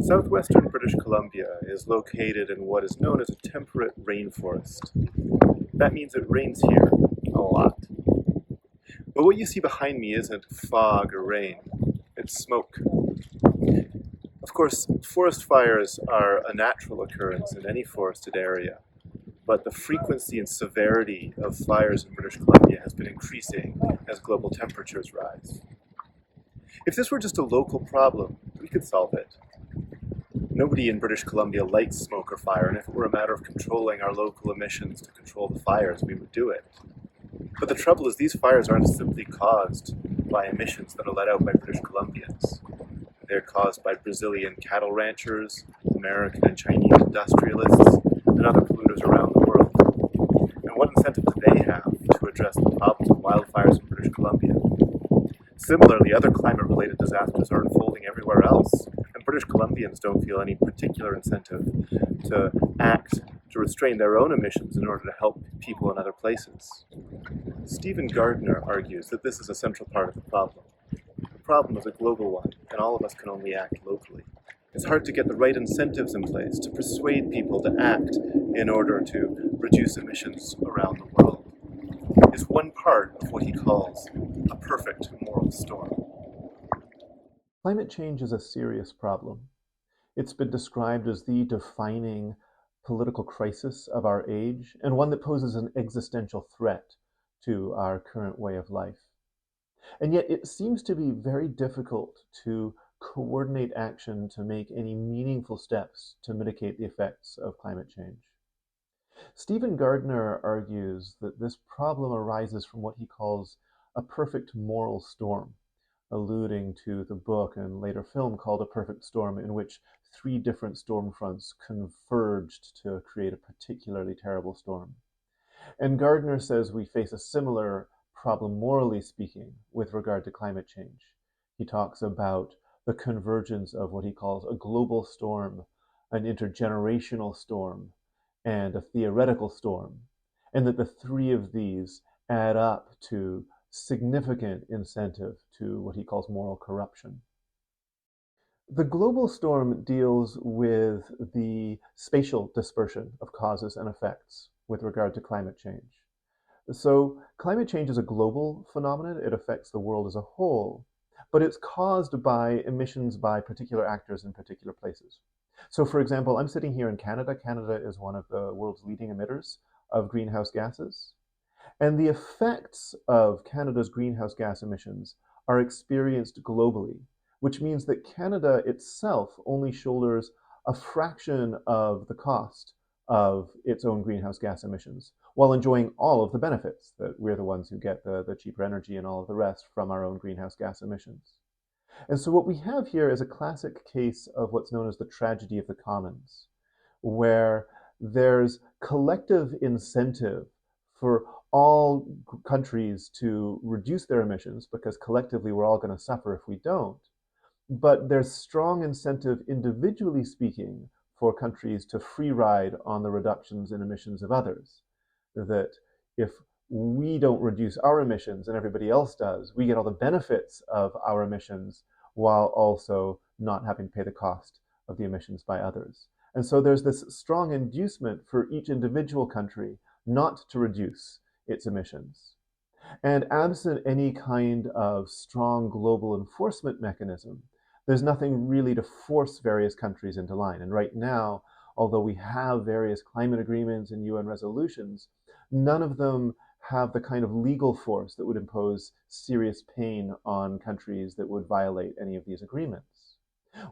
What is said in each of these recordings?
Southwestern British Columbia is located in what is known as a temperate rainforest. That means it rains here a lot. But what you see behind me isn't fog or rain, it's smoke. Of course, forest fires are a natural occurrence in any forested area, but the frequency and severity of fires in British Columbia has been increasing as global temperatures rise. If this were just a local problem, we could solve it. Nobody in British Columbia likes smoke or fire, and if it were a matter of controlling our local emissions to control the fires, we would do it. But the trouble is these fires aren't simply caused by emissions that are let out by British Columbians. They're caused by Brazilian cattle ranchers, American and Chinese industrialists, and other polluters around the world. And what incentive do they have to address the problems of wildfires in British Columbia? Similarly, other climate-related disasters are unfolding everywhere else, and British Columbians don't feel any particular incentive to act to restrain their own emissions in order to help people in other places. Stephen Gardiner argues that this is a central part of the problem. The problem is a global one, and all of us can only act locally. It's hard to get the right incentives in place to persuade people to act in order to reduce emissions around the world. Is one part of what he calls a perfect moral storm. Climate change is a serious problem. It's been described as the defining political crisis of our age, and one that poses an existential threat to our current way of life. And yet it seems to be very difficult to coordinate action to make any meaningful steps to mitigate the effects of climate change. Stephen Gardiner argues that this problem arises from what he calls a perfect moral storm, alluding to the book and later film called A Perfect Storm, in which three different storm fronts converged to create a particularly terrible storm. And Gardiner says we face a similar problem, morally speaking, with regard to climate change. He talks about the convergence of what he calls a global storm, an intergenerational storm, and a theoretical storm, and that the three of these add up to significant incentive to what he calls moral corruption. The global storm deals with the spatial dispersion of causes and effects with regard to climate change. So climate change is a global phenomenon. It affects the world as a whole, but it's caused by emissions by particular actors in particular places. So for example, I'm sitting here in Canada. Canada is one of the world's leading emitters of greenhouse gases. And the effects of Canada's greenhouse gas emissions are experienced globally, which means that Canada itself only shoulders a fraction of the cost of its own greenhouse gas emissions, while enjoying all of the benefits, that we're the ones who get the cheaper energy and all of the rest from our own greenhouse gas emissions. And so what we have here is a classic case of what's known as the tragedy of the commons, where there's collective incentive for all countries to reduce their emissions, because collectively we're all going to suffer if we don't. But there's strong incentive, individually speaking, for countries to free ride on the reductions in emissions of others. That if we don't reduce our emissions and everybody else does, we get all the benefits of our emissions while also not having to pay the cost of the emissions by others. And so there's this strong inducement for each individual country not to reduce its emissions. And absent any kind of strong global enforcement mechanism, there's nothing really to force various countries into line. And right now, although we have various climate agreements and UN resolutions, none of them have the kind of legal force that would impose serious pain on countries that would violate any of these agreements.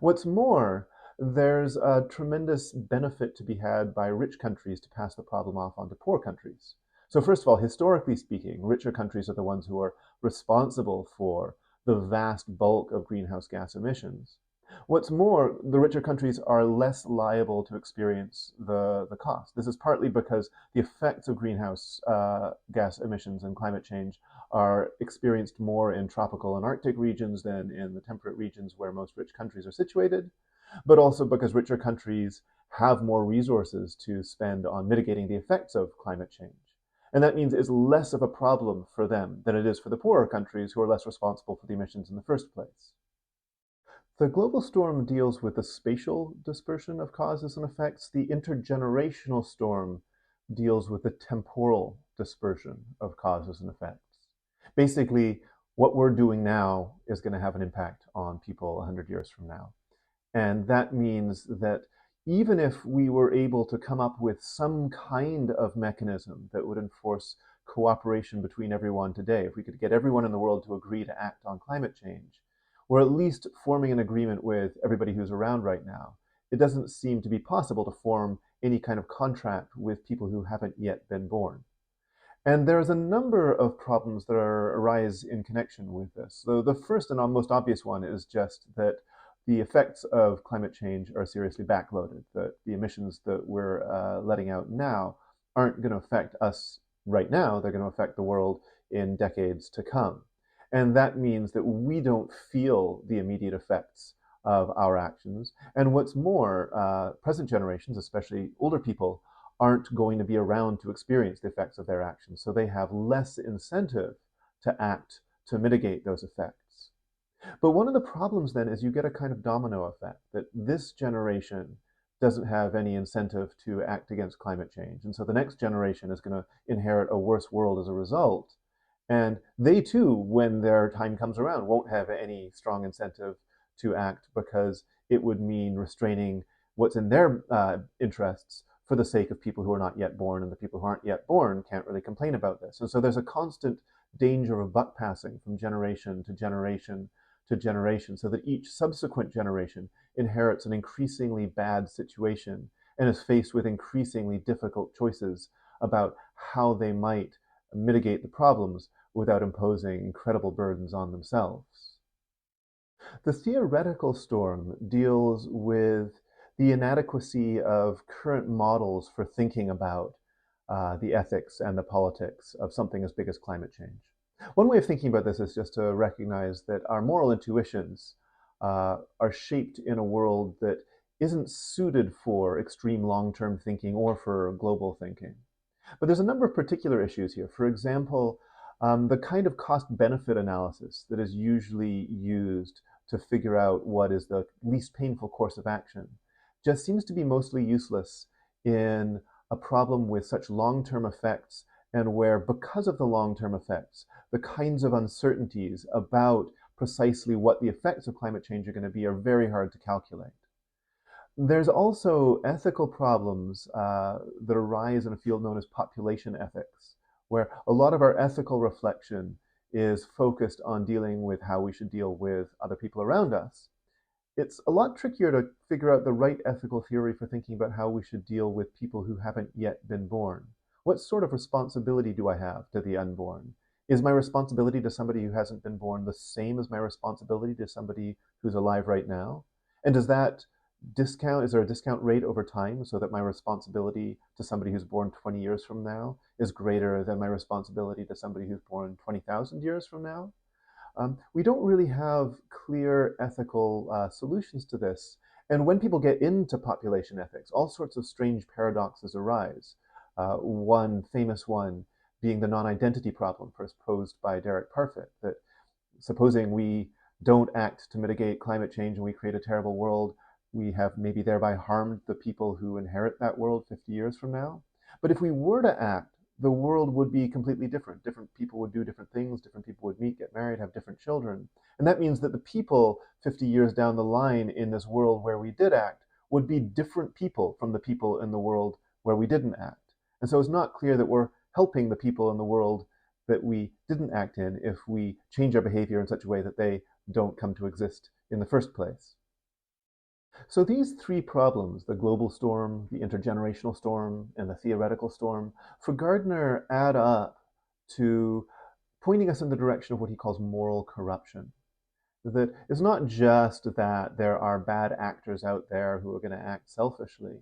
What's more, there's a tremendous benefit to be had by rich countries to pass the problem off onto poor countries. So first of all, historically speaking, richer countries are the ones who are responsible for the vast bulk of greenhouse gas emissions. What's more, the richer countries are less liable to experience the cost. This is partly because the effects of greenhouse gas emissions and climate change are experienced more in tropical and Arctic regions than in the temperate regions where most rich countries are situated, but also because richer countries have more resources to spend on mitigating the effects of climate change. And that means it's less of a problem for them than it is for the poorer countries who are less responsible for the emissions in the first place. The global storm deals with the spatial dispersion of causes and effects. The intergenerational storm deals with the temporal dispersion of causes and effects. Basically, what we're doing now is going to have an impact on people 100 years from now. And that means that even if we were able to come up with some kind of mechanism that would enforce cooperation between everyone today, if we could get everyone in the world to agree to act on climate change, or at least forming an agreement with everybody who's around right now, it doesn't seem to be possible to form any kind of contract with people who haven't yet been born. And there's a number of problems that arise in connection with this. So the first and most obvious one is just that the effects of climate change are seriously backloaded, that the emissions that we're letting out now aren't going to affect us right now, they're going to affect the world in decades to come. And that means that we don't feel the immediate effects of our actions. And what's more, present generations, especially older people, aren't going to be around to experience the effects of their actions. So they have less incentive to act to mitigate those effects. But one of the problems then is you get a kind of domino effect, that this generation doesn't have any incentive to act against climate change. And so the next generation is going to inherit a worse world as a result. And they too, when their time comes around, won't have any strong incentive to act because it would mean restraining what's in their interests for the sake of people who are not yet born, and the people who aren't yet born can't really complain about this. And so there's a constant danger of buck passing from generation to generation to generation, so that each subsequent generation inherits an increasingly bad situation and is faced with increasingly difficult choices about how they might mitigate the problems without imposing incredible burdens on themselves. The theoretical storm deals with the inadequacy of current models for thinking about the ethics and the politics of something as big as climate change. One way of thinking about this is just to recognize that our moral intuitions are shaped in a world that isn't suited for extreme long-term thinking or for global thinking. But there's a number of particular issues here. For example, the kind of cost-benefit analysis that is usually used to figure out what is the least painful course of action just seems to be mostly useless in a problem with such long-term effects, and where, because of the long-term effects, the kinds of uncertainties about precisely what the effects of climate change are going to be are very hard to calculate. There's also ethical problems that arise in a field known as population ethics, where a lot of our ethical reflection is focused on dealing with how we should deal with other people around us. It's a lot trickier to figure out the right ethical theory for thinking about how we should deal with people who haven't yet been born. What sort of responsibility do I have to the unborn? Is my responsibility to somebody who hasn't been born the same as my responsibility to somebody who's alive right now? And does that discount, is there a discount rate over time so that my responsibility to somebody who's born 20 years from now is greater than my responsibility to somebody who's born 20,000 years from now? We don't really have clear ethical solutions to this. And when people get into population ethics, all sorts of strange paradoxes arise. One famous one being the non-identity problem, first posed by Derek Parfit, that supposing we don't act to mitigate climate change and we create a terrible world, we have maybe thereby harmed the people who inherit that world 50 years from now. But if we were to act, the world would be completely different. Different people would do different things, different people would meet, get married, have different children. And that means that the people 50 years down the line in this world where we did act would be different people from the people in the world where we didn't act. And so it's not clear that we're helping the people in the world that we didn't act in if we change our behavior in such a way that they don't come to exist in the first place. So these three problems, the global storm, the intergenerational storm, and the theoretical storm, for Gardiner add up to pointing us in the direction of what he calls moral corruption. That it's not just that there are bad actors out there who are going to act selfishly,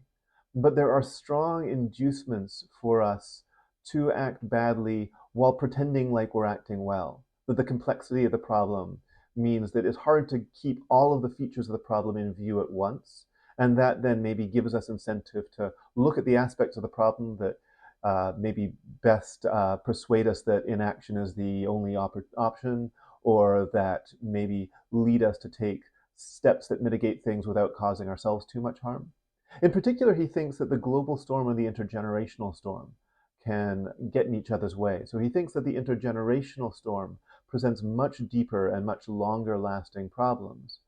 but there are strong inducements for us to act badly while pretending like we're acting well. That the complexity of the problem means that it's hard to keep all of the features of the problem in view at once. And that then maybe gives us incentive to look at the aspects of the problem that maybe best persuade us that inaction is the only option, or that maybe lead us to take steps that mitigate things without causing ourselves too much harm. In particular, he thinks that the global storm and the intergenerational storm can get in each other's way. So he thinks that the intergenerational storm presents much deeper and much longer lasting problems.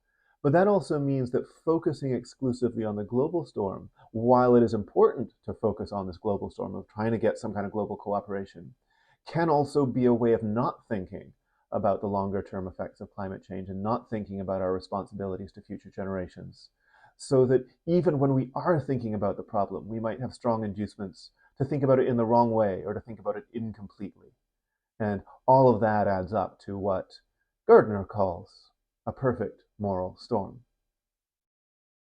But that also means that focusing exclusively on the global storm, while it is important to focus on this global storm of trying to get some kind of global cooperation, can also be a way of not thinking about the longer term effects of climate change and not thinking about our responsibilities to future generations. So that even when we are thinking about the problem, we might have strong inducements to think about it in the wrong way or to think about it incompletely. And all of that adds up to what Gardiner calls a perfect moral storm.